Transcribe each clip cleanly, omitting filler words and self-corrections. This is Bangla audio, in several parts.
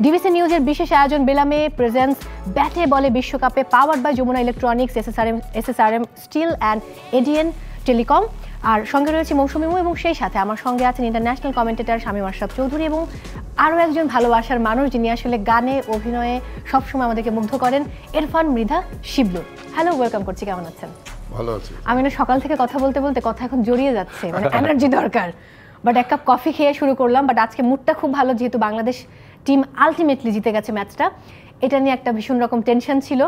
ডিবিসি নিউজের বিশেষ আয়োজন বেলামে প্রেজেন্স ব্যাটে বলে বিশ্বকাপে powered by Jamuna electronics, SSRM steel and ADN telecom. আর সঙ্গে রয়েছে মৌসুমী এবং সেই সাথে আমার সঙ্গে আছেন ইন্টারন্যাশনাল কমেন্টেটর শামীম আশরাফ চৌধুরী এবং আরও একজন ভালোবাসার মানুষ যিনি আসলে গানে অভিনয়ে সবসময় আমাদেরকে মুগ্ধ করেন, ইরফান মৃধা শিবলু। হ্যালো, ওয়েলকাম করছি, কেমন আছেন? ভালো আছি। আমি না সকাল থেকে কথা বলতে বলতে কথা এখন জড়িয়ে যাচ্ছে, মানে এনার্জি দরকার। বাট এক কাপ কফি খেয়ে শুরু করলাম। বাট আজকে মুডটা খুব ভালো, যেহেতু বাংলাদেশ টিম আলটিমেটলি জিতে গেছে ম্যাচটা। এটা নিয়ে একটা ভীষণ রকম টেনশন ছিল।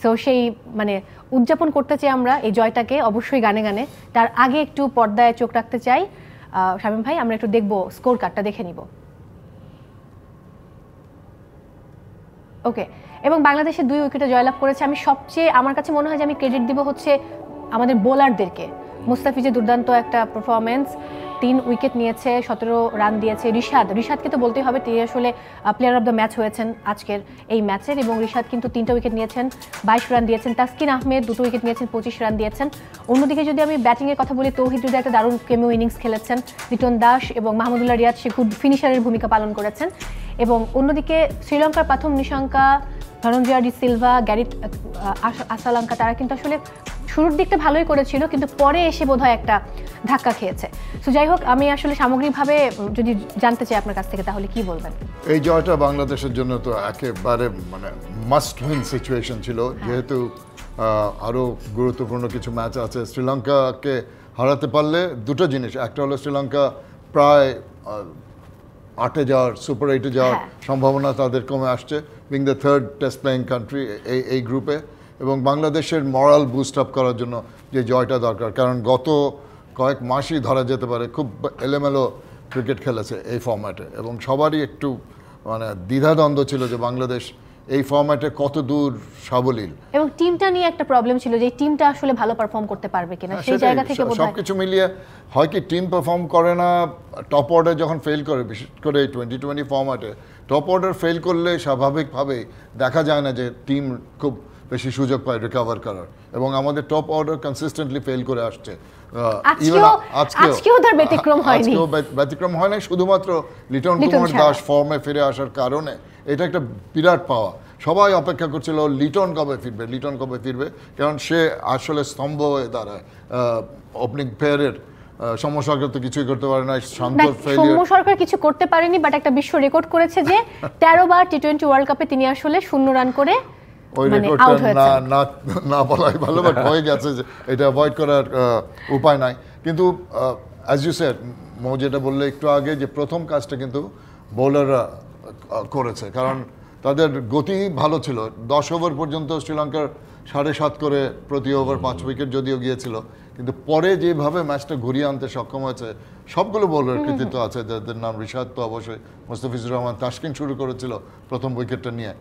সো সেই মানে উদযাপন করতে চাই আমরা এই জয়টাকে, অবশ্যই গানে গানে। তার আগে একটু পর্দায় চোখ রাখতে চাই। শামীম ভাই, আমরা একটু দেখবো স্কোর কার্ডটা, দেখে নিব। ওকে, এবং বাংলাদেশের 2 উইকেটে জয়লাভ করেছে। আমি সবচেয়ে, আমার কাছে মনে হয় যে আমি ক্রেডিট দিব হচ্ছে আমাদের বোলারদেরকে। মুস্তাফিজের দুর্দান্ত একটা পারফরমেন্স, 3 উইকেট নিয়েছে, 17 রান দিয়েছে। রিশাদকে তো বলতেই হবে, তিনি আসলে প্লেয়ার অফ দ্য ম্যাচ হয়েছেন আজকের এই ম্যাচের। এবং রিশাদ কিন্তু 3টা উইকেট নিয়েছেন, 22 রান দিয়েছেন। তাসকিন আহমেদ 2টো উইকেট নিয়েছেন, 25 রান দিয়েছেন। অন্যদিকে যদি আমি ব্যাটিংয়ের কথা বলি, তৌহিদ হৃদয় একটা দারুণ কেমিও ইনিংস খেলেছেন। লিটন দাস এবং মাহমুদুল্লাহ রিয়াদ সে খুব ফিনিশারের ভূমিকা পালন করেছেন। এবং অন্যদিকে শ্রীলঙ্কার প্রথম নিশাঙ্কা, ধনঞ্জয় ডি সিলভা, গ্যারিথ আসালাঙ্কা, তারা কিন্তু আসলে শুরুর দিকটা ভালোই করেছিল, কিন্তু পরে এসে বোধহয় একটা ধাক্কা খেয়েছে। সো যাই হোক, আমি আসলে সামগ্রিকভাবে যদি জানতে চাই আপনার কাছ থেকে, তাহলে কি বলবেন? এই জয়টা বাংলাদেশের জন্য তো একেবারে মানে মাস্ট উইন সিচুয়েশন ছিল, যেহেতু আরও গুরুত্বপূর্ণ কিছু ম্যাচ আছে। শ্রীলঙ্কাকে হারাতে পারলে দুটো জিনিস, একটা হলো শ্রীলঙ্কা প্রায় 8-এ যাওয়ার, সুপার 8-এ যাওয়ার সম্ভাবনা তাদের কমে আসছে, being the third test playing country এই গ্রুপে। এবং বাংলাদেশের মরাল বুস্ট আপ করার জন্য যে জয়টা দরকার, কারণ গত কয়েক মাসই ধরা যেতে পারে খুব এলোমেলো ক্রিকেট খেলেছে এই ফর্ম্যাটে, এবং সবারই একটু মানে দ্বিধাদ্বন্দ্ব ছিল যে বাংলাদেশ এই ফর্ম্যাটে কত দূর সাবলীল। এবং টিমটা নিয়ে একটা প্রবলেম ছিল যে টিমটা আসলে ভালো পারফর্ম করতে পারবে কিনা, সেই জায়গা থেকে সবকিছু মিলিয়ে হয় কি টিম পারফর্ম করে না, টপ অর্ডার যখন ফেল করে, বিশেষ করে এই 2020 ফর্ম্যাটে টপ অর্ডার ফেল করলে স্বাভাবিকভাবেই দেখা যায় না যে টিম খুব বেশি সুযোগ পায় রিকভার করার, এবং আমাদের টপ অর্ডার কনসিস্টেন্টলি ফেল করে আসছে। আজকেও তার ব্যতিক্রম হয়নি, ব্যতিক্রম হয় না, শুধুমাত্র লিটন কুমার দাস ফর্মে ফিরে আসার কারণে এটা একটা বিরাট পাওয়া। সবাই অপেক্ষা করছিল লিটন কবে ফিরবে, কারণ সে আসলে স্তম্ভ হয়ে দাঁড়ায় ওপেনিং পেয়ারের। সৌম্য সরকার তো কিছুই করতে পারে না, শান্তর ফেলিয়ার। সৌম্য সরকার কিছু করতে পারেনি, বাট একটা বিশ্ব রেকর্ড করেছে যে 13 বার টি20 ওয়ার্ল্ড কাপে তিনি আসলে 0 রান করে ওই রেকর্ডটা না বলাই ভালো, বাট হয়ে গেছে, যে এটা অ্যাভয়েড করার উপায় নাই। কিন্তু অ্যাজ ইউ সেড, মো যেটা বললে একটু আগে, যে প্রথম কাজটা কিন্তু বোলাররা করেছে, কারণ তাদের গতি ভালো ছিল। 10 ওভার পর্যন্ত শ্রীলঙ্কার 7.5 করে প্রতি ওভার 5 উইকেট যদিও গিয়েছিল, কিন্তু পরে যেভাবে ম্যাচটা ঘুরিয়ে আনতে সক্ষম হয়েছে, সবগুলো বোলার কৃতিত্ব আছে, যাদের নাম রিশাদ তো অবশ্যই, মুস্তাফিজুর রহমান, তাসকিন শুরু করেছিল প্রথম উইকেটটা নিয়ে।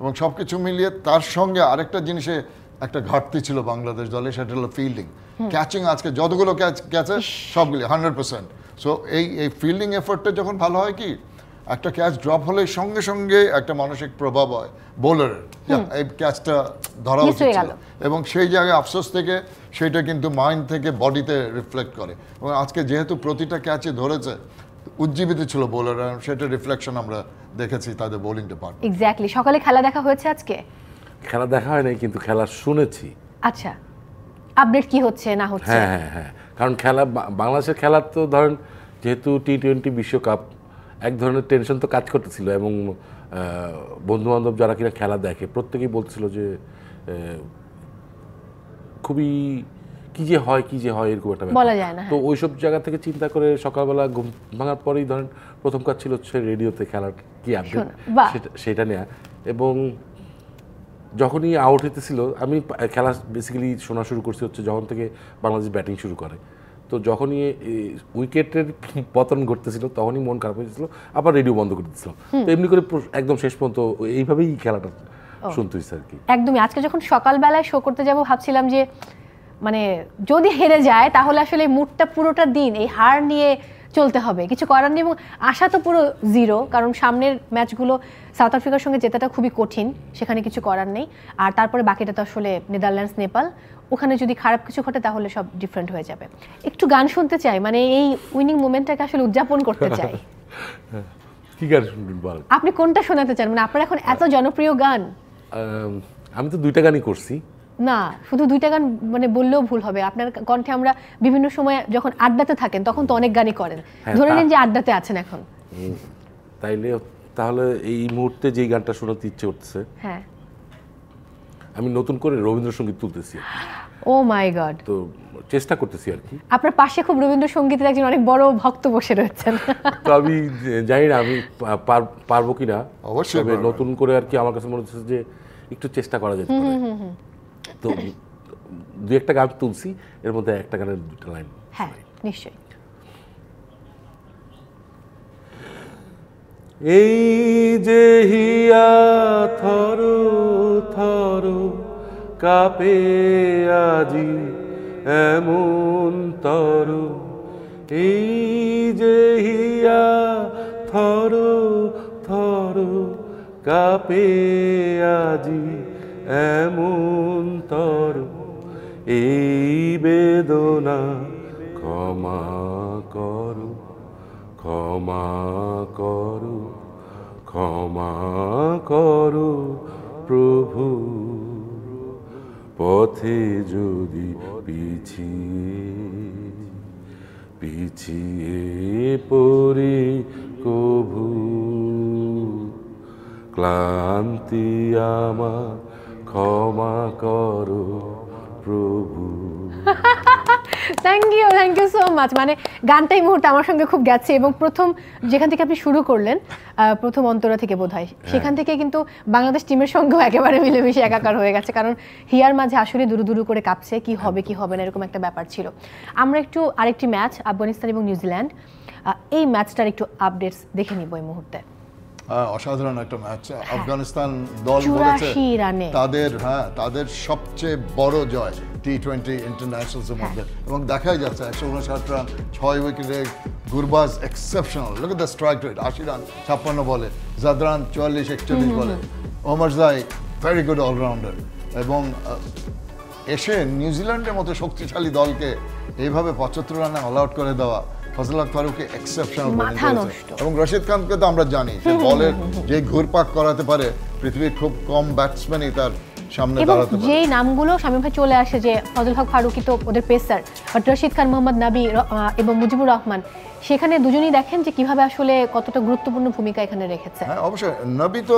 এবং সব কিছু মিলিয়ে তার সঙ্গে আরেকটা জিনিসে একটা ঘাটতি ছিল বাংলাদেশ দলে, সেটা হলো ফিল্ডিং। ক্যাচিং আজকে যতগুলো ক্যাচ গেছে সবগুলি 100%। সো এই ফিল্ডিং এফোর্টটা যখন ভালো হয়, কি একটা ক্যাচ ড্রপ হলে সঙ্গে সঙ্গে একটা মানসিক প্রভাব হয় বোলারের, এই ক্যাচটা ধরা উচিত ছিল। এবং সেই জায়গায় আফসোস থেকে সেইটা কিন্তু মাইন্ড থেকে বডিতে রিফ্লেক্ট করে। এবং আজকে যেহেতু প্রতিটা ক্যাচে ধরেছে, উজ্জীবিত ছিল বোলার, সেটা রিফ্লেকশন আমরা দেখেছি তাদের বোলিং ডিপার্টমেন্ট। এক্স্যাক্টলি। সকালে খেলা দেখা হয়েছে আজকে? খেলা দেখা হয় নাই, কিন্তু খেলা শুনেছি। আচ্ছা, আপডেট কি হচ্ছে না হচ্ছে? হ্যাঁ, কারণ খেলা, বাংলাদেশের খেলার তো ধরেন যেহেতু টি20 বিশ্বকাপ, এক ধরনের টেনশন তো কাজ করতেছিল। এবং বন্ধুবান্ধব যারা কিনা খেলা দেখে প্রত্যেকেই বলছিল যে খুবই কি যে হয় এরকম একটা বলা যায় না। তো ওইসব জায়গা থেকে চিন্তা করে সকালবেলা ঘুম ভাঙার পরেই ধরেন প্রথম কাজ ছিল হচ্ছে রেডিওতে খেলার কি আপডেট সেটা নেওয়া। এবং যখনই আউট হইতেছিল, আমি খেলা বেসিক্যালি শোনা শুরু করছি হচ্ছে যখন থেকে বাংলাদেশ ব্যাটিং শুরু করে। তো যখনই উইকেটের পতন ঘটতেছিল, তখনই মন খারাপ হয়েছিল, আবার রেডিও বন্ধ করে দিচ্ছিল। তো এমনি করে একদম শেষ পর্যন্ত এইভাবেই খেলাটা শুনতে হয়েছে আর কি। একদমই। আজকে যখন সকালবেলায় শো করতে যাব, ভাবছিলাম যে মানে যদি হেরে যায় তাহলে আসলে মুডটা পুরোটা দিন এই হার নিয়ে চলতে হবে, কিছু করার নেই। এবং আশা তো পুরো জিরো, কারণ সামনের ম্যাচগুলো সাউথ আফ্রিকার সঙ্গে জেতাটা খুবই কঠিন, সেখানে কিছু করার নেই। আর তারপরে বাকিটা তো আসলে নেদারল্যান্ডস, নেপাল, ওখানে যদি খারাপ কিছু ঘটে তাহলে সব ডিফারেন্ট হয়ে যাবে। একটু গান শুনতে চাই, মানে এই উইনিং মোমেন্টটাকে আসলে উদযাপন করতে চাই। কি গান শুনবেন বল? আপনি কোনটা শোনাতে চান? মানে আপনার এখন এত জনপ্রিয় গান। আমি তো 2টা গানই করছি। না, শুধু 2টা গান মানে বললেও ভুল হবে। আপনার কণ্ঠে আমরা বিভিন্ন সময় যখন আড্ডাতে থাকেন তখন তো অনেক গানই করেন, ধরে নিন যে আড্ডাতে আছেন এখন। তাহলে এই মুহূর্তে যেই গানটা শোনাতে ইচ্ছে করতেছে, হ্যাঁ, আমি নতুন করে রবীন্দ্রসঙ্গীত তুলতেছি। ও মাই গড, তো চেষ্টা করতেছি আর কি। আপনার পাশে খুব রবীন্দ্রসঙ্গীতের একজন অনেক বড় ভক্ত বসে রয়েছেন। তো আমি জানি না আমি পারবো কিনা, অবশ্যই তবে নতুন করে আর কি আমার কাছে মনে হচ্ছে যে একটু চেষ্টা করা যেতে পারে। তো 2-1টা গান তুলছি, এর মধ্যে একটা গানের 2টা লাইন। হ্যাঁ, নিশ্চয়ই। এই যে হিয়া থর থর কাপে আজি এমন তর, এই যে হিয়া থর থর কাপে আজি এমন তর, এই বেদনা ক্ষমা করো, ক্ষমা করো, ক্ষমা করো প্রভু, পথে যদি পিছিয়ে পড়ি কভু, ক্লান্তি আমার ক্ষমা করো প্রভু। Thank you so much. মানে গানটা এই মুহূর্তে আমার সঙ্গে খুব গেছে, এবং প্রথম যেখান থেকে আপনি শুরু করলেন, প্রথম অন্তরা থেকে বোধহয়, সেখান থেকে কিন্তু বাংলাদেশ টিমের সঙ্গেও একেবারে মিলেমিশে একাকার হয়ে গেছে, কারণ হিয়ার মাঝে আসলে দুরু দুরু করে কাঁপছে, কি হবে কি হবে না এরকম একটা ব্যাপার ছিল। আমরা একটু আরেকটি ম্যাচ, আফগানিস্তান এবং নিউজিল্যান্ড, এই ম্যাচটার একটু আপডেটস দেখে নিব এই মুহূর্তে। অসাধারণ একটা ম্যাচ। আফগানিস্তান দল বলেছে তাদের সবচেয়ে বড় জয় টি-20 ইন্টারন্যাশনালসের মধ্যে, এবং দেখাই যাচ্ছে 159 রান 6 উইকেটে Gurbaz exceptional. Look at the strike rate, 80 run 56 বলে, জাদরান 44-41 বলে, ওমরজাই ভেরি গুড অলরাউন্ডার। এবং এসে নিউজিল্যান্ডের মতো শক্তিশালী দলকে এইভাবে 75 রানে অল আউট করে দেওয়া, ফজল হক ফারুকী এক্সেপশনাল বোলিং করেছে। এবং রশিদ খানকে তো আমরা জানি যে বলের যে ঘুরপাক করাতে পারে, পৃথিবীর খুব কম ব্যাটসম্যানই তার সামনে দাঁড়াতে পারে। যেই নামগুলো শামীম ভাই চলে আসে, যে ফজল হক ফারুকী তো ওদের পেসার, বাট রশিদ খান, মোহাম্মদ নাবি এবং মুজিবুর রহমান, সেখানে দুজনেই দেখেন যে কিভাবে আসলে কতটা গুরুত্বপূর্ণ ভূমিকা এখানে রেখেছে। হ্যাঁ, অবশ্যই। নবী তো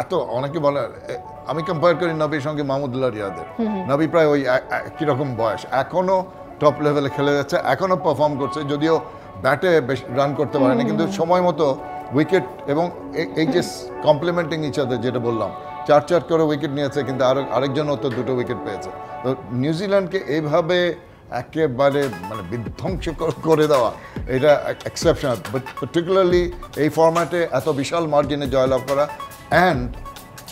এত, অনেকে বলে, আমি কম্পেয়ার করি নবীর সঙ্গে মাহমুদুল্লাহ রিয়াদের। নবী প্রায় ওই কিরকম বয়স, এখনো টপ লেভেলে খেলে যাচ্ছে, এখনো পারফর্ম করছে, যদিও ব্যাটে বেশ রান করতে পারেনি, কিন্তু সময় মতো উইকেট, এবং এই যে কমপ্লিমেন্টিং ইচ আদার, যেটা বললাম, 4 করে উইকেট নিয়েছে, কিন্তু আরেকজন তো 2টো উইকেট পেয়েছে। তো নিউজিল্যান্ডকে এইভাবে একেবারে মানে বিধ্বংস করে দেওয়া, এটা এক্সেপশনাল, বাট পার্টিকুলারলি এই ফরম্যাটে এত বিশাল মার্জিনে জয়লাভ করা অ্যান্ড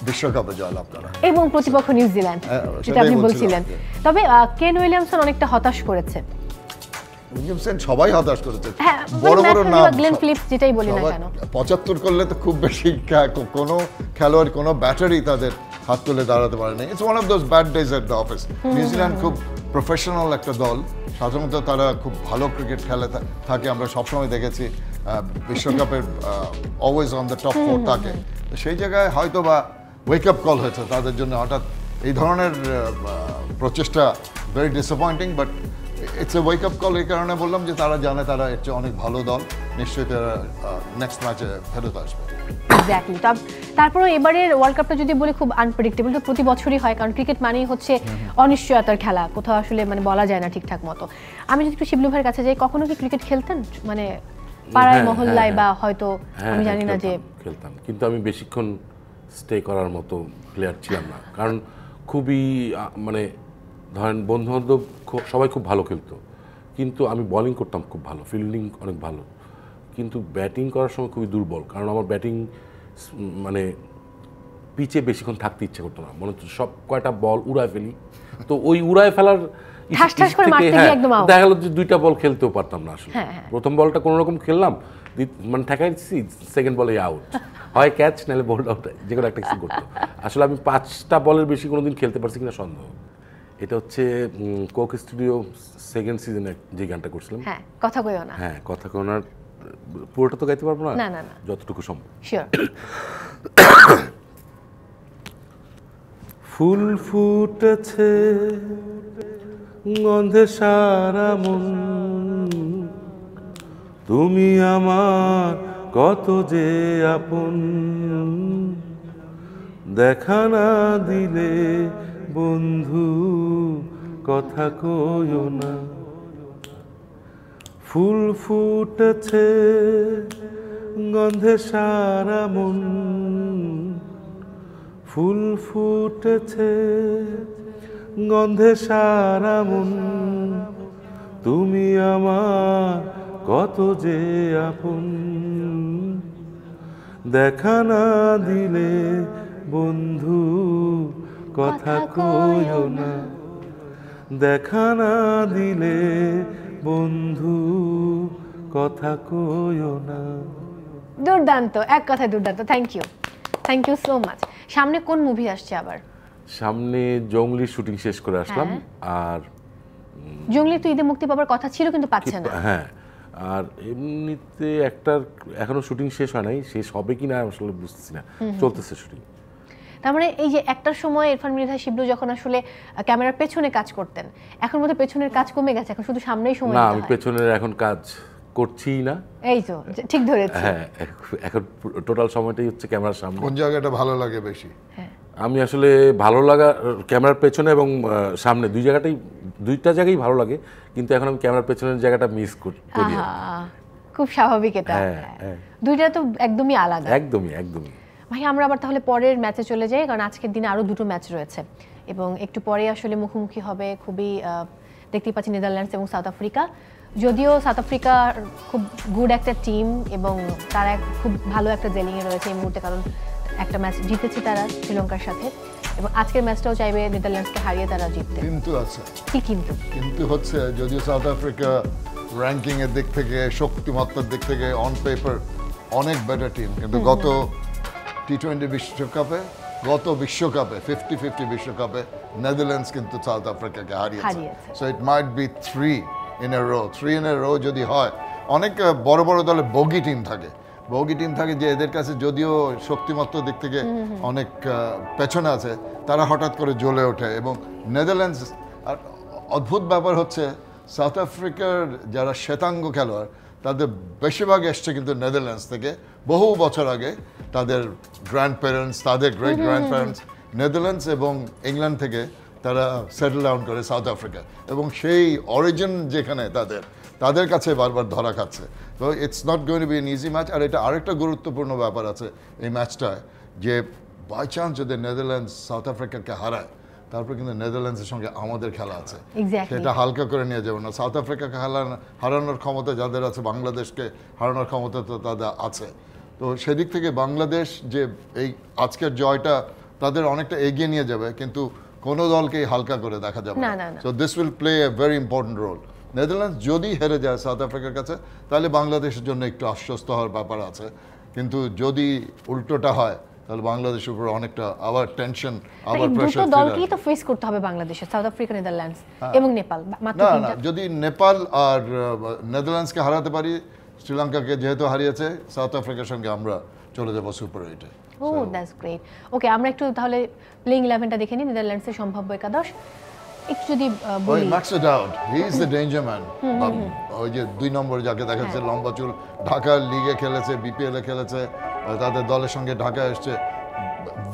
বিশ্বকাপে জয়লাভ করা, এবং প্রতিপক্ষ নিউজিল্যান্ড, যেটা আপনি বলছিলেন। তবে কেন উইলিয়ামসন অনেকটা হতাশ করেছে। উইলিয়ামসন সবাই হতাশ করেছে, হ্যাঁ, বড় বড় নাম, গ্লেন ফিলিপস, যেটাই বলি না কেন, 75 করলে তো খুব বেশি কোনো খেলোয়াড়, কোনো ব্যাটারি তাদের হাত তুলে দাঁড়াতে পারেনি। It's one of those bad days at the office. New Zealand খুব প্রফেশনাল একটা দল, সাধারণত তারা খুব ভালো ক্রিকেট খেলে থাকে, আমরা সবসময় দেখেছি বিশ্বকাপের অলওয়েজ অন দ্য টপ 4 থাকে। সেই জায়গায় হয়তো বা ওয়েক আপ কল হয়েছে তাদের জন্য হঠাৎ এই ধরনের প্রচেষ্টা, very disappointing, but it's a wake up call. এই কারণে বললাম যে তারা জানে তারা এর চেয়ে অনেক ভালো দল, নিশ্চয়ই তারা নেক্সট ম্যাচে ফেরত আসবে। এক্স্যাক্টলি। তারপরে এবারের ওয়ার্ল্ড কাপটা যদি বলি খুব আনপ্রেডিক্টেবল, তো প্রতি বছরই হয়, কারণ ক্রিকেট মানেই হচ্ছে অনিশ্চয়তার খেলা, কোথাও আসলে মানে বলা যায় না ঠিকঠাক মতো। আমি যদি একটু শিবলু ভাইয়ের কাছে যাই, কখনো কি ক্রিকেট খেলতেন, মানে পাড়ায় মহল্লায়, বা হয়তো আমি জানি না যে খেলতাম, কিন্তু আমি বেশিক্ষণ স্টে করার মতো প্লেয়ার ছিলাম না, কারণ খুবই মানে ধরেন বন্ধুবান্ধব সবাই খুব ভালো খেলতো, কিন্তু আমি বোলিং করতাম খুব ভালো, ফিল্ডিং অনেক ভালো, কিন্তু ব্যাটিং করার সময় খুবই দুর্বল, কারণ আমার ব্যাটিং মানে পিচে বেশিক্ষণ থাকতে ইচ্ছে করতো না, মনে হচ্ছে সব কয়টা বল উড়ায় ফেলি। তো ওই উড়ায় ফেলার দেখা গেল যে 2টা বল খেলতেও পারতাম না আসলে। প্রথম বলটা কোনো রকম খেললাম, মানে ঠেকাই দিচ্ছি, সেকেন্ড বলে আউট, হয় ক্যাচ নাহলে বোল্ড আউট, যে কোনো একটা কিছু করতো। আসলে আমি 5টা বলের বেশি কোনোদিন খেলতে পারছি কিনা সন্দেহ। এটা হচ্ছে কোক স্টুডিও সেকেন্ড সিজনে যে গানটা করছিলাম, কথা কইও না, কথা কইনার পুরোটা তো গাইতে পারবো না, না না না, যতটুকু সম্ভব। শিওর। ফুল ফুটেছে গন্ধে সারা মন, তুমি আমার কত যে আপন, দেখা না দিলে বন্ধু কথা কইও না। ফুল ফুটেছে গন্ধে সারা মন, ফুল ফুটেছে গন্ধে সারা মন, তুমি আমার কত যে আপন, দেখা না দিলে বন্ধু কথা কইও না, দেখা না দিলে বন্ধু কথা কইও না। দুর্দান্ত, এক কথায় দুর্দান্ত। Thank you so much. সামনে কোন মুভি আসছে আবার? সামনে জঙ্গলির শুটিং শেষ করে আসলাম। আর জঙ্গলি তো ঈদে মুক্তি পাবার কথা ছিল কিন্তু পাচ্ছে না। হ্যাঁ, আর এমনিতে একটার এখনো শুটিং শেষ হয় নাই, শেষ হবে কিনা আসলে বুঝতেছি না, চলতেছে শুটিং। তার মানে এই যে একটার সময় ইরফান মৃধা শিবলু যখন আসলে ক্যামেরার পেছনে কাজ করতেন, এখন মধ্যে পেছনের কাজ কমে গেছে, এখন শুধু সামনেই সময় না, দিতে আমি হয়। পেছনের এখন কাজ করছি না। এই তো ঠিক ধরেছি। হ্যাঁ, এখন টোটাল সময়টাই হচ্ছে ক্যামেরার সামনে। কোন জায়গাটা ভালো লাগে বেশি? আমি আসলে ভালো লাগা ক্যামেরার পেছনে এবং সামনে দুইটা জায়গায় ভালো লাগে, কিন্তু এখন আমি ক্যামেরার পেছনের জায়গাটা মিস করি। খুব স্বাভাবিক এটা। দুইটা তো একদমই আলাদা। একদমই। ভাই আমরা আবার তাহলে পরের ম্যাচে চলে যাই, কারণ আজকের দিনে আরো দুটো ম্যাচ রয়েছে এবং একটু পরে আসলে মুখোমুখি হবে খুবই দেখতেই পাচ্ছি নেদারল্যান্ডস এবং সাউথ আফ্রিকা। যদিও সাউথ আফ্রিকা খুব গুড একটা টিম এবং তারা খুব ভালো একটা জেলিংয়ে রয়েছে এই মুহূর্তে, কারণ একটা ম্যাচ জিতেছে তারা শ্রীলঙ্কার সাথে এবং আজকের ম্যাচটাও চাইবে নেদারল্যান্ডসকে হারিয়ে তারা জিততে। কিন্তু আছে কি কিন্তু হচ্ছে, যদিও সাউথ আফ্রিকা র্যাঙ্কিং এর দিক থেকে, শক্তিমত্তার দিক থেকে অন পেপার অনেক বেটার টিম, কিন্তু গত টি-20 বিশ্বকাপে, গত বিশ্বকাপে 50-50 বিশ্বকাপে নেদারল্যান্ডস কিন্তু সাউথ আফ্রিকাকে হারিয়েছে। So it might be 3 in a row যদি হয়। অনেক বড় বড় দলে বগি টিম থাকে যে এদের কাছে যদিও শক্তিমত্তার দিক থেকে অনেক পেছনে আছে, তারা হঠাৎ করে জ্বলে ওঠে। এবং নেদারল্যান্ডস, আর অদ্ভুত ব্যাপার হচ্ছে সাউথ আফ্রিকার যারা শ্বেতাঙ্গ খেলোয়াড় তাদের বেশিরভাগ এসছে কিন্তু নেদারল্যান্ডস থেকে। বহু বছর আগে তাদের গ্র্যান্ড প্যারেন্টস, তাদের গ্রেট গ্র্যান্ড প্যারেন্টস নেদারল্যান্ডস এবং ইংল্যান্ড থেকে তারা সেটেল ডাউন করে সাউথ আফ্রিকা, এবং সেই অরিজিন যেখানে তাদের কাছে বারবার ধরা খাচ্ছে। তো it's not going to be an easy match. আর এটা আরেকটা গুরুত্বপূর্ণ ব্যাপার আছে এই ম্যাচটায়, যে বাই চান্স যদি নেদারল্যান্ডস সাউথ আফ্রিকাকে হারায়, তারপর কিন্তু নেদারল্যান্ডসের সঙ্গে আমাদের খেলা আছে, সেটা হালকা করে নিয়ে যাবে না। সাউথ আফ্রিকাকে হারানোর ক্ষমতা যাদের আছে, বাংলাদেশকে হারানোর ক্ষমতা তো তাদের আছে। তো সেদিক থেকে বাংলাদেশ যে এই আজকের জয়টা তাদের অনেকটা এগিয়ে নিয়ে যাবে, কিন্তু কোনো দলকেই হালকা করে দেখা যাবে না। So this will play a very important role. Netherlands যদি হেরে যায় সাউথ আফ্রিকার কাছে, তাহলে বাংলাদেশের জন্য একটু আশ্বস্ত হওয়ার ব্যাপার আছে, কিন্তু যদি উল্টোটা হয় তাহলে বাংলাদেশের উপর অনেকটা আবার টেনশন, আবার প্রেসার। দুটো দলকেই তো ফেস করতে হবে বাংলাদেশের, সাউথ আফ্রিকা, নেদারল্যান্ডস এবং নেপাল। মাত্র তিনটা। যদি নেপাল আর নেদারল্যান্ডসকে হারাতে পারি, শ্রীলঙ্কাকে যেহেতু হারিয়েছে, সাউথ আফ্রিকার সঙ্গে আমরা চলে যাব সুপার 8-এ। Oh that's great. ওকে, আমরা একটু তাহলে প্লেইং 11টা দেখে নিই নেদারল্যান্ডসের সম্ভাব্য একাদশ। একটু যদি বলি, max out, he is the danger man. ওই যে 2 নম্বর যাকে দেখাচ্ছে, লম্বা চুল, ঢাকা লিগে খেলেছে, বিপিএল এ খেলেছে, তাদের দলের সঙ্গে ঢাকা এসেছে।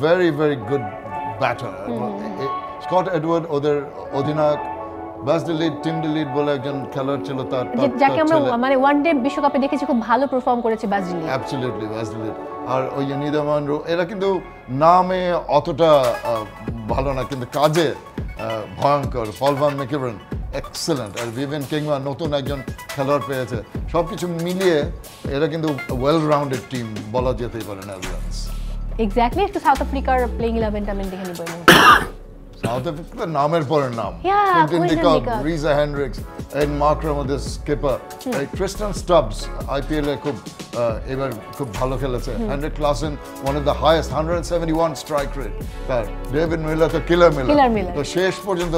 Very very good batter. Scott Edward ওদের অধিনায়ক, বাস ডিলিট, টিম ডিলিট বলে একজন খেলোয়াড় ছিল, তার যাকে আমরা মানে ওয়ানডে বিশ্বকাপে দেখেছি খুব ভালো পারফর্ম করেছে বাস ডিলিট। অ্যাবসলিউটলি বাস ডিলিট। আর ওই যে নিদামান, এরা কিন্তু নামে অতটা ভালো না, কিন্তু কাজে ভয়ঙ্কর। ফলভান মেকেবেন এক্সেলেন্ট, আর ভিভিয়ান কিংবা নতুন একজন খেলোয়াড় পেয়েছে। সব কিছু মিলিয়ে এরা কিন্তু ওয়েল রাউন্ডেড টিম বলা যেতেই পারে নেদারল্যান্ডস। এক্স্যাক্টলি। একটু সাউথ আফ্রিকার প্লেইং 11টা আমি দেখে নিব। সাউথ আফ্রিকা নামের পরের নাম, Quinton de Kock, Reeza Hendricks, Aiden Markram, ওদের স্কিপার, ক্রিস্টান স্টাবস আইপিএল এ এবার খুব ভালো খেলেছে। Heinrich Klaasen, one of the highest, 171 strike rate তার। ডেভিড মিলার তো কিলার মিলার। তো শেষ পর্যন্ত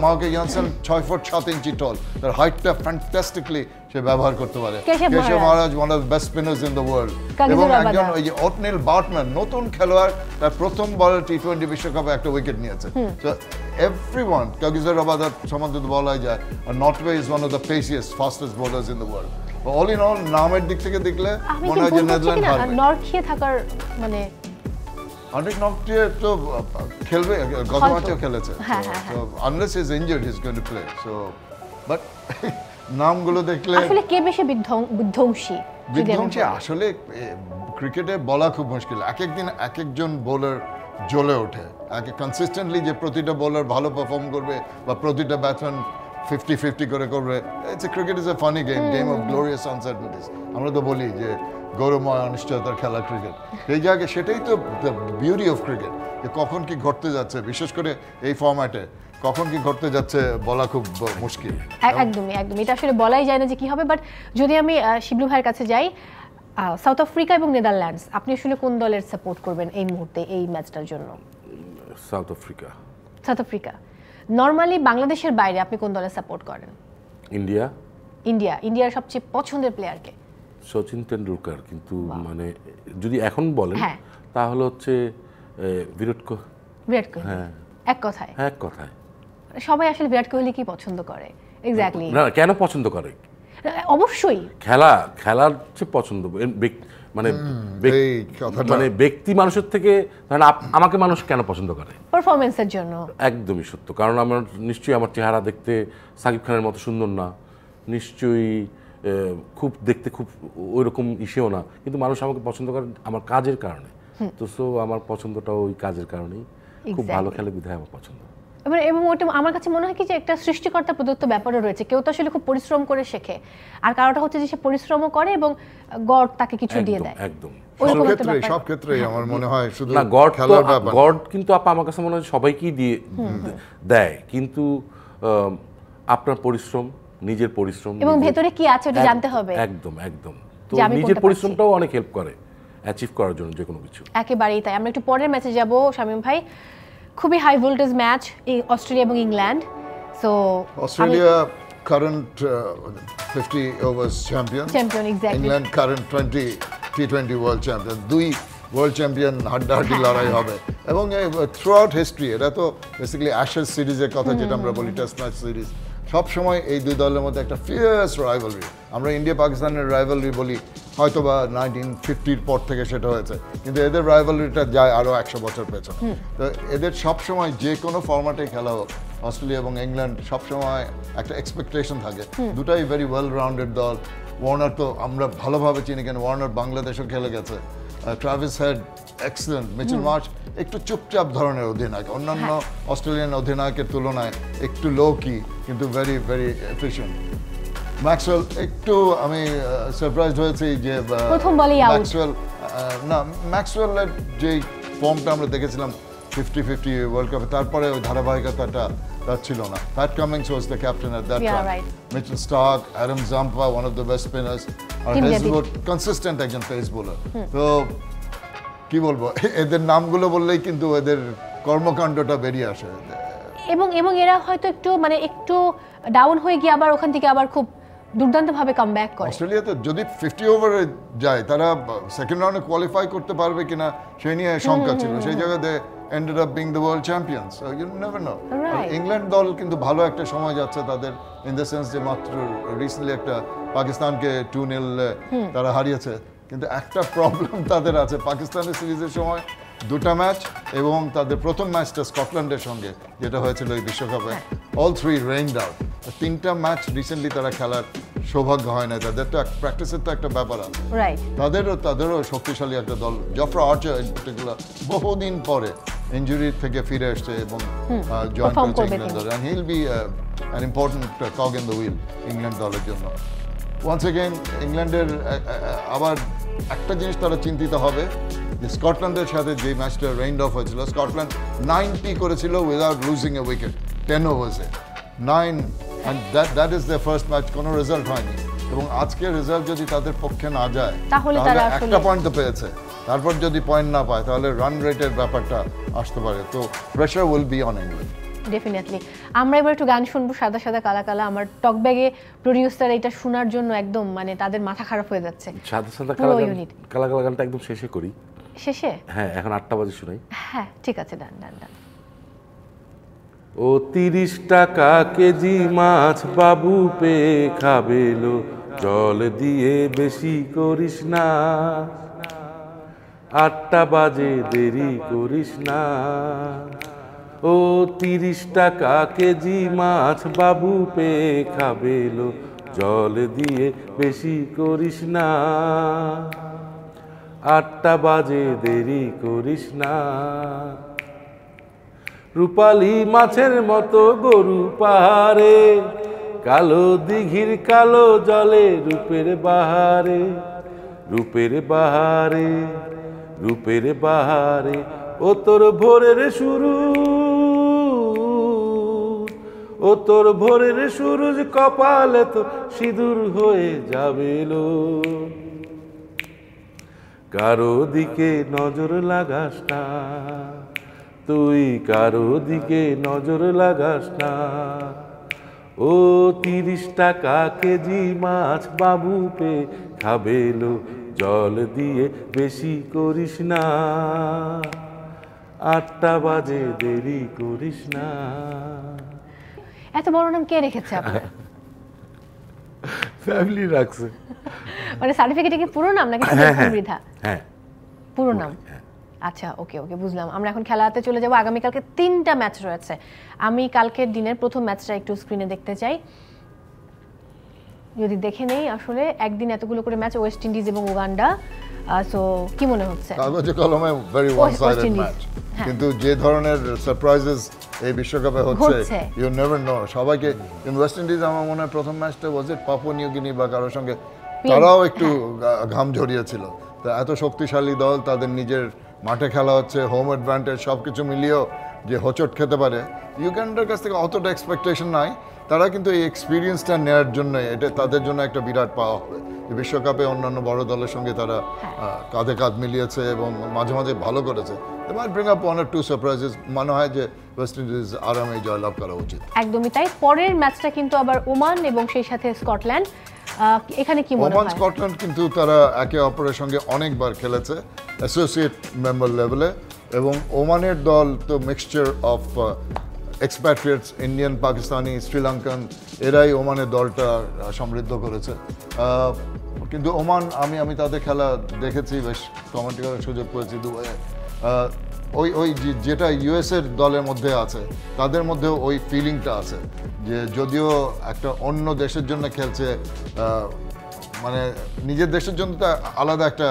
Marco Jansen 6 foot 7 inch tall, তার হাইটটা ফ্যান্টাস্টিকলি সে ব্যবহার করতে পারে। Keshav Maharaj one of the best spinners in the world, এবং একজন ওই যে অটনিল বার্টম্যান নতুন খেলোয়াড়, তার প্রথম বলে টি20 বিশ্বকাপে একটা উইকেট নিয়েছে। সো এভরিওয়ান, কাগিজো রাবাদার সম্বন্ধে বলা যায় Nortje is one of the paciest fastest bowlers in the world. All in all নামের দিক থেকে দেখলে মনে হয় যে নেদারল্যান্ড পারবে। নরখিয়ে থাকার মানে অনেক নর্থে তো খেলবে, গত ম্যাচেও খেলেছে, so unless he is injured he is going to play. So but নামগুলো দেখলে আসলে কে বেশি বিধ্বংসী আসলে ক্রিকেটে বলা খুব মুশকিল। এক একদিন এক একজন বোলার জ্বলে ওঠে, কনসিস্টেন্টলি যে প্রতিটা বোলার ভালো পারফর্ম করবে বা প্রতিটা ব্যাটসম্যান 50-50 করে করবে। Cricket is a funny game of glorious uncertainties. আমরা তো বলি যে গৌরবময় অনিশ্চয়তার খেলা ক্রিকেট। এই জায়গায় সেটাই তো দ্য বিউটি অফ ক্রিকেট, যে কখন কি ঘটতে যাচ্ছে, বিশেষ করে এই ফরম্যাটে কখন কি ঘটতে যাচ্ছে বলা খুব মুশকিল। একদমই এটা আসলে বলাই যায় না যে কি হবে। বাট যদি আমি শিবলু ভাইয়ের কাছে যাই, সাউথ আফ্রিকা এবং নেদারল্যান্ডস, আপনি আসলে কোন দলের সাপোর্ট করবেন এই মুহূর্তে এই ম্যাচটার জন্য? South Africa. নরমালি বাংলাদেশের বাইরে আপনি কোন দলের সাপোর্ট করেন? ইন্ডিয়ার সবচেয়ে পছন্দের প্লেয়ারকে? সচিন তেন্ডুলকার। কিন্তু মানে যদি এখন বলেন তাহলে হচ্ছে বিরাট কোহলি। হ্যাঁ, এক কথায় সবাই আসলে বিরাট কোহলি কি পছন্দ করে? এক্স্যাক্টলি না, কেন পছন্দ করে? অবশ্যই খেলার চেয়ে পছন্দ, মানে ব্যক্তি মানুষের থেকে আমাকে মানুষ কেন পছন্দ করে? পারফরম্যান্সের জন্য। একদমই সত্য। কারণ আমার নিশ্চয়ই আমার চেহারা দেখতে সাকিব খানের মতো সুন্দর না, নিশ্চয়ই খুব দেখতে খুব ওইরকম ইসেও না, কিন্তু মানুষ আমাকে পছন্দ করে আমার কাজের কারণে। তো সো আমার পছন্দটাও ওই কাজের কারণেই। খুব ভালো খেলে বিধায় আমার পছন্দ। এবং ওটা আমার কাছে মনে হয় কি যে একটা সৃষ্টিকর্তা প্রদত্ত ব্যাপারও রয়েছে। কেউ তো আসলে খুব পরিশ্রম করে শেখে, আর কারোটা হচ্ছে যে সে পরিশ্রমও করে এবং গড তাকে কিছু দিয়ে দেয়। একদম সব ক্ষেত্রেই আমার মনে হয় শুধু না, গড কিন্তু আপা আমার কাছে মনে হয় সবাইকেই দিয়ে দেয়, কিন্তু আপনার পরিশ্রম, নিজের পরিশ্রম এবং ভেতরে কি আছে ওটা জানতে হবে। একদম তো নিজের পরিশ্রমটাও অনেক হেল্প করে অ্যাচিভ করার জন্য যে কোনো কিছু। একেবারেই তাই। আমরা একটু পরের ম্যাচে যাব শামীম ভাই। খুবই হাই ভোল্টেজ ম্যাচ, অস্ট্রেলিয়া এবং England. So Australia current 50 overs champion, exactly. England current T20 world champion. দুই ওয়ার্ল্ড চ্যাম্পিয়ন হাড্ডাহাড্ডি লড়াই হবে, এবং থ্রু আউট হিস্ট্রি এটা তো বেসিক্যালি অ্যাশেজ সিরিজের কথা যেটা আমরা বলি, টেস্ট ম্যাচ সিরিজ, সবসময় এই দুই দলের মধ্যে একটা ফিয়ার্স রাইভালরি। আমরা ইন্ডিয়া পাকিস্তানের রাইভালরি বলি, হয়তো বা 1950 পর থেকে সেটা হয়েছে, কিন্তু এদের রাইভালরিটা যায় আরও 100 বছর পেছনে। তো এদের সবসময় যে কোনো ফরম্যাটে খেলা হোক, অস্ট্রেলিয়া এবং ইংল্যান্ড সবসময় একটা এক্সপেকটেশন থাকে। দুটাই ভেরি ওয়েল রাউন্ডেড দল। ওয়ার্নার তো আমরা ভালোভাবে চিনি, কেন ওয়ার্নার বাংলাদেশও খেলে গেছে। Travis head excellent, Mitchell Marsh একটু চুপচাপ ধরনের অধিনায়ক, অন্যান্য অস্ট্রেলিয়ান অধিনায়কের তুলনায় একটু লো কি, কিন্তু ভেরি ভেরি এফিশিয়েন্ট। ম্যাক্সওয়েল একটু আমি সারপ্রাইজড হয়েছি যে ম্যাক্সওয়েলের যে ফর্মটা আমরা দেখেছিলাম 50-50 ওয়ার্ল্ড কাপে, তারপরে ওই ধারাবাহিকতাটা তার ছিল না। Pat Cummins was the captain at that time. Mitchell Starc, Adam Zampa, one of the best spinners, আর হেজলউড কনসিস্টেন্ট একজন পেস বোলার। তো কি বলবো, এদের নামগুলো বললেই কিন্তু এদের কর্মকাণ্ডটা বেরিয়ে আসে। এবং এরা হয়তো একটু ডাউন হয়ে গিয়ে আবার ওখান থেকে আবার খুব দুর্দান্তভাবে কামব্যাক করে। অস্ট্রেলিয়া তো যদি 50 ওভারে যায়, তারা সেকেন্ড রাউন্ডে কোয়ালিফাই করতে পারবে কিনা সেই নিয়ে শঙ্কা ছিল। সেই জায়গাতে ended up being the world champions, so you never know. England দল কিন্তু ভালো একটা সময় যাচ্ছে তাদের, ইন দ্য সেন্স যে মাত্র রিসেন্টলি একটা পাকিস্তানকে 2-0 তারা হারিয়েছে, কিন্তু একটা প্রবলেম তাদের আছে। পাকিস্তানের সিরিজের সময় দুটা ম্যাচ এবং তাদের প্রথম ম্যাচটা স্কটল্যান্ডের সঙ্গে যেটা হয়েছিল এই বিশ্বকাপে, অল থ্রি রেইনড আউট। তিনটা ম্যাচ রিসেন্টলি তারা খেলার সৌভাগ্য হয় না। তাদের তো প্র্যাকটিসের তো একটা ব্যাপার আছে, তাদেরও শক্তিশালী একটা দল। জফরা আর্চার ইন পার্টিকুলার বহুদিন পরে ইনজুরি থেকে ফিরে আসছে এবং জয়েন করেছে ইংল্যান্ড দলে, and he'll be an important cog in the wheel England দলের জন্য। ওয়ান্স এগেইন ইংল্যান্ডের আবার একটা জিনিস তারা চিন্তিত হবে যে স্কটল্যান্ডের সাথে যে ম্যাচটা রেইন্ড অফ হয়েছিল, স্কটল্যান্ড 90 করেছিল without losing A wicket 10 ওভার্সে 9, and that is their first match, কোনো রেজাল্ট হয়নি। এবং আজকের রেজাল্ট যদি তাদের পক্ষে না যায় তাহলে একটা পয়েন্ট তো পেয়েছে, তারপর যদি পয়েন্ট না পায় তাহলে রান রেটের ব্যাপারটা আসতে পারে। তো pressure will be on England. Definitely. আমরা এবার একটু গান শুনবো, সাদা সাদা কালা কালা। আমার টক ব্যাগে প্রোডিউসার এটা শোনার জন্য একদম মানে তাদের মাথা খারাপ হয়ে যাচ্ছে। সাদা সাদা কালা কালা গানটা একদম শেষে করি। শেষে? হ্যাঁ, এখন 8টা বাজে শুনাই। হ্যাঁ ঠিক আছে, ডান ডান ডান। ও 30 টাকা কেজি মাছ বাবু পেয়ে খাবেলো, জল দিয়ে বেশি করিস না, 8টা বাজে দেরি করিস না। ও 30 টাকা কেজি মাছ বাবু পেয়ে খাবেলো, জল দিয়ে বেশি করিস না, 8টা বাজে দেরি করিস না। রূপালী মাছের মতো গরু পাহাড়ে, কালো দিঘির কালো জলে রূপের বাহারে, রূপের বাহারে, রূপের বাহারে। ও তোর ভোরের শুরু, ও তোর ভোরের সুরুজ কপালে তো সিঁদুর হয়ে যাবেলো, কারো দিকে নজর লাগাস না, তুই কারো দিকে নজর লাগাস না। ও 30 টাকা কেজি মাছ বাবু পে খাবেলো, জল দিয়ে বেশি করিস না, 8টা বাজে দেরি করিস না। এত বড় নাম কে রেখেছে আপনার? ফ্যামিলি রাখছে। মানে সার্টিফিকেটে কি পুরো নাম নাকি মৃধা? হ্যাঁ পুরো নাম। আচ্ছা ওকে ওকে, বুঝলাম। আমরা এখন খেলাতে চলে যাব। আগামীকালকে 3টা ম্যাচ রয়েছে। আমি কালকের দিনের প্রথম ম্যাচটা একটু স্ক্রিনে দেখতে চাই, যদি দেখে নেই। আসলে একদিন এতগুলো করে ম্যাচ, ওয়েস্ট ইন্ডিজ এবং উগান্ডা। সো কি মনে হচ্ছে? কাগজে কলমে ভেরি ওয়ান সাইডেড ম্যাচ, কিন্তু যে ধরনের সারপ্রাইজেস এই বিশ্বকাপে হচ্ছে ইউ নেভার নো। সবাইকে ওয়েস্ট ইন্ডিজ আমার মনে হয় প্রথম ম্যাচটা ওয়াজ ইট পাপুয়া নিউ গিনি বা কারোর সঙ্গে, তারাও একটু ঘাম ঝরিয়েছিল। তো এত শক্তিশালী দল, তাদের নিজের মাঠে খেলা হচ্ছে, হোম অ্যাডভান্টেজ, সব কিছু মিলিয়েও যে হোঁচট খেতে পারে, ইউগান্ডার কাছ থেকে অতটা এক্সপেকটেশন নাই। তারা কিন্তু এই এক্সপিরিয়েন্সটা নেওয়ার জন্য এটা তাদের জন্য একটা বিরাট পাওয়া হবে। বিশ্বকাপে অন্যান্য বড় দলের সঙ্গে তারা কাঁধে কাঁধ মিলিয়েছে এবং মাঝে মাঝে ভালো করেছে। মাইট ব্রিং আপ 1 or 2 সারপ্রাইজেস। মনে হয় যে ওয়েস্ট ইন্ডিজ আরামে জয়লাভ করা উচিত। একদমই তাই। পরের ম্যাচটা কিন্তু আবার ওমান এবং সেই সাথে স্কটল্যান্ড। এখানে কি মনে হয়? ওমান স্কটল্যান্ড কিন্তু তারা একে অপরের সঙ্গে অনেকবার খেলেছে অ্যাসোসিয়েট মেম্বার লেভেলে, এবং ওমানের দল তো mixture of expatriates, Indian, Pakistani, Sri Lankan, এরাই ওমানের দলটা সমৃদ্ধ করেছে। কিন্তু ওমান আমি তাদের খেলা দেখেছি, বেশ কমেন্ট্রি করার সুযোগ পেয়েছি দুবাইয়ে। ওই যেটা ইউএসের দলের মধ্যে আছে, তাদের মধ্যেও ওই ফিলিংটা আছে যে যদিও একটা অন্য দেশের জন্য খেলছে, মানে নিজের দেশের জন্য তো আলাদা একটা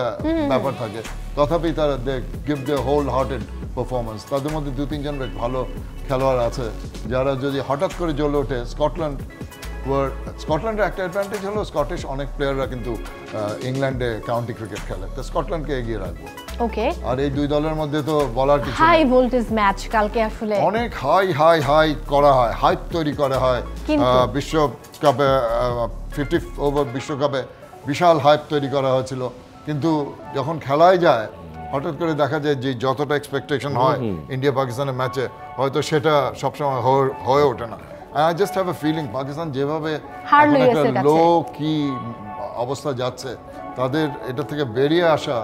ব্যাপার থাকে, তথাপি তারা they give the whole hearted performance. তাদের মধ্যে 2-3 জন বেশ ভালো খেলোয়াড় আছে যারা যদি হঠাৎ করে জ্বলে ওঠে। স্কটল্যান্ডের একটা অ্যাডভান্টেজ হলো স্কটিশ অনেক প্লেয়াররা কিন্তু ইংল্যান্ডে কাউন্টি ক্রিকেট খেলে, তো স্কটল্যান্ডকে এগিয়ে রাখবো। ওকে। আর এই দুই দলের মধ্যে তো বলার কিছু, হাই ভোল্টেজ ম্যাচ কালকে, আসলে অনেক হাই করা হয়, হাইপ তৈরি করা হয়। বিশ্বকাপে 50 ওভার বিশ্বকাপে বিশাল হাইপ তৈরি করা হয়েছিল, কিন্তু যখন খেলায় যায় হঠাৎ করে দেখা যায় যে যতটা এক্সপেকটেশন হয় ইন্ডিয়া পাকিস্তানের ম্যাচে, হয়তো সেটা সবসময় হয়ে ওঠে না। I just have a feeling Pakistan যেভাবে একটা লো কি অবস্থা যাচ্ছে, তাদের এটা থেকে বেরিয়ে আসা,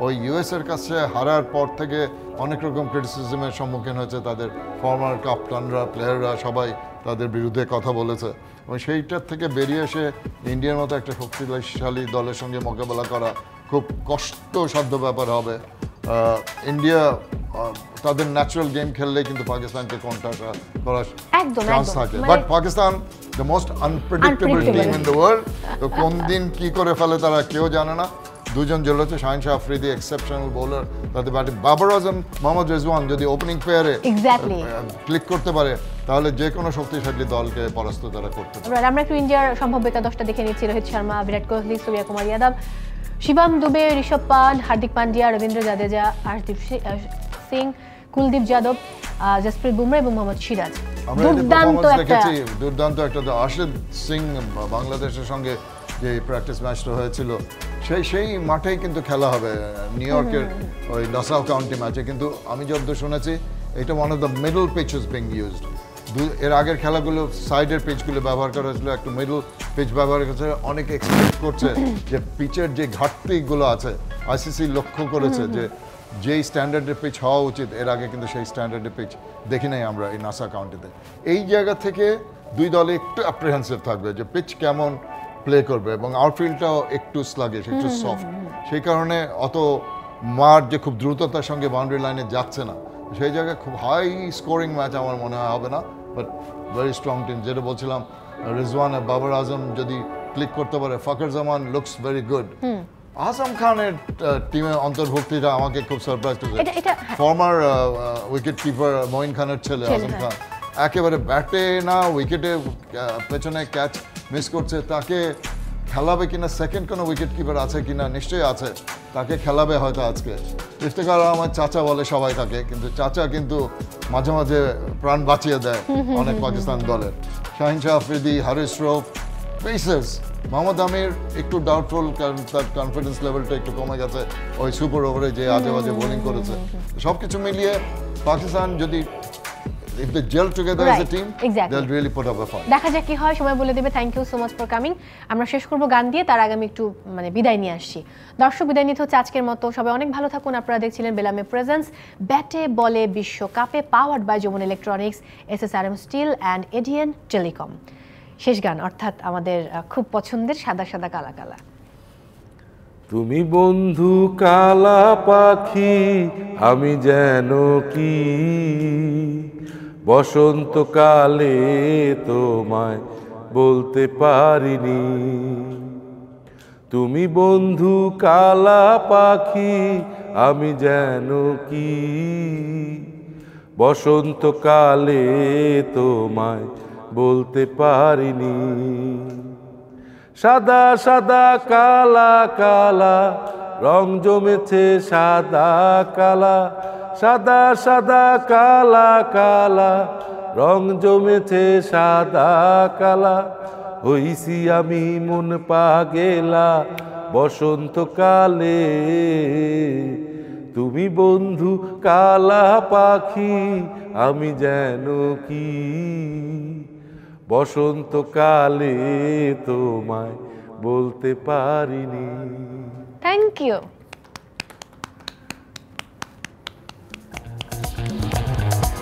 ওই ইউএসের কাছে হারার পর থেকে অনেক রকম ক্রিটিসিজমের সম্মুখীন হয়েছে। তাদের ফর্মার কাপ্তানরা, প্লেয়াররা সবাই তাদের বিরুদ্ধে কথা বলেছে, এবং সেইটার থেকে বেরিয়ে এসে ইন্ডিয়ার মতো একটা শক্তিশালী দলের সঙ্গে মোকাবেলা করা খুব কষ্টসাধ্য ব্যাপার হবে। ইন্ডিয়া তাদের ন্যাচারাল গেম খেললে কিন্তু পাকিস্তানকে কন্টার করার চান্স থাকে, but Pakistan the most unpredictable team in the world. তো কোন দিন কি করে ফেলে তারা কেউ জানে না। দুজন জ্বলেছে, শাহিন শাহ আফ্রিদি এক্সেপশনাল বোলার, তাদের ব্যাটিং। বাবর আজম, মোহাম্মদ রেজওয়ান যদি ওপেনিং পেয়ারে ক্লিক করতে পারে তাহলে যে কোনো শক্তিশালী দলকে পরাস্ত তারা করতে পারে। আমরা একটু ইন্ডিয়ার সম্ভাব্য 10টা দেখে নিচ্ছি। রোহিত শর্মা, বিরাট কোহলি, সূর্য কুমার যাদব, শিবম দুবে, ঋষভ পান্ট, হার্দিক পান্ডিয়া, রবীন্দ্র জাদেজা, আশদীপ সিং, কুলদীপ যাদব, জসপ্রীত বুমরা এবং মোহাম্মদ সিরাজ। দুর্দান্ত একটা আশিদ সিং বাংলাদেশের সঙ্গে যে প্র্যাকটিস ম্যাচটা হয়েছিল সেই মাঠেই কিন্তু খেলা হবে নিউ ইয়র্কের ওই নাসাউ কাউন্টি ম্যাচে। কিন্তু আমি যতদূর শুনেছি এটা one of the middle peaches being used, এর আগের খেলাগুলো সাইডের পিচগুলো ব্যবহার করা হয়েছিল, একটু মিডল পিচ ব্যবহার করেছে। অনেক এক্সপেক্ট করছে যে পিচের যে ঘাটতিগুলো আছে, আইসিসি লক্ষ্য করেছে যে যেই স্ট্যান্ডার্ডের পিচ হওয়া উচিত, এর আগে কিন্তু সেই স্ট্যান্ডার্ডের পিচ দেখি নাই আমরা এই নাসা কাউন্টিতে। এই জায়গা থেকে দুই দলে একটু অ্যাপ্রিহেন্সিভ থাকবে যে পিচ কেমন প্লে করবে, এবং আউটফিল্ডটাও একটু স্লাগিশ, একটু সফট। সেই কারণে অত মাঠ যে খুব দ্রুততার সঙ্গে বাউন্ডারি লাইনে যাচ্ছে না, সেই জায়গায় খুব হাই স্কোরিং ম্যাচ আমার মনে হয় হবে না, বাট ভেরি স্ট্রং টিম। যেটা বলছিলাম, রিজওয়ান আর বাবর আজম যদি ক্লিক করতে পারে, ফখর জামান লুকস ভেরি গুড। আজম খানের টিমে অন্তর্ভুক্তিটা আমাকে খুব সারপ্রাইজ করেছে। ফর্মার উইকেট কিপার মঈন খানের ছেলে আজম খান একেবারে ব্যাটে না উইকেটে পেছনে ক্যাচ মিস করছে, তাকে খেলাবে কিনা, সেকেন্ড কোনো উইকেট কিপার আছে কিনা, নিশ্চয়ই আছে, তাকে খেলাবে হয়তো আজকে। ইফতেখার আমার চাচা বলে সবাই তাকে, কিন্তু চাচা কিন্তু মাঝে মাঝে প্রাণ বাঁচিয়ে দেয় অনেক পাকিস্তান দলের। শাহিন শাহ আফ্রিদি, হারিস রৌফ, পেসার্স। মোহাম্মদ আমির একটু ডাউটফুল, কারণ তার কনফিডেন্স লেভেলটা একটু কমে গেছে ওই সুপার ওভারে যে আজে বাজে বোলিং করেছে। সব কিছু মিলিয়ে পাকিস্তান যদি if they gel together as a team, they'll really put up a fight. দেখা যাক কি হয়, সময় বলে দেবে। Thank you so much for coming. আমরা শেষ করব গান দিয়ে, তার আগে আমি একটু বিদায় নিয়ে আসছি। দর্শক, বিদায় নিতে হচ্ছে আজকের মতো। সবাই অনেক ভালো থাকুন। আপনারা দেখছিলেন বেলামে প্রেজেন্স, ব্যাটে বলে বিশ্বকাপে, powered by Jamuna electronics, SSRM steel and ADN telecom. শেষ গান, অর্থাৎ আমাদের খুব পছন্দের সাদা সাদা কালা কালা। তুমি বন্ধু কালা পাখি, আমি যেন কি বসন্তকালে তোমায় বলতে পারিনি। তুমি বন্ধু কালা পাখি, আমি যেন কি বসন্তকালে তোমায় বলতে পারিনি। সাদা সাদা কালা কালা রং জমেছে সাদা কালা, সাদা সাদা কালা কালা রং জমেছে সাদা কালা। হইছি আমি মন পাগেলা বসন্তকালে। তুমি বন্ধু কালা পাখি, আমি যেন কি বসন্তকালে তোমায় বলতে পারিনি। Thank you.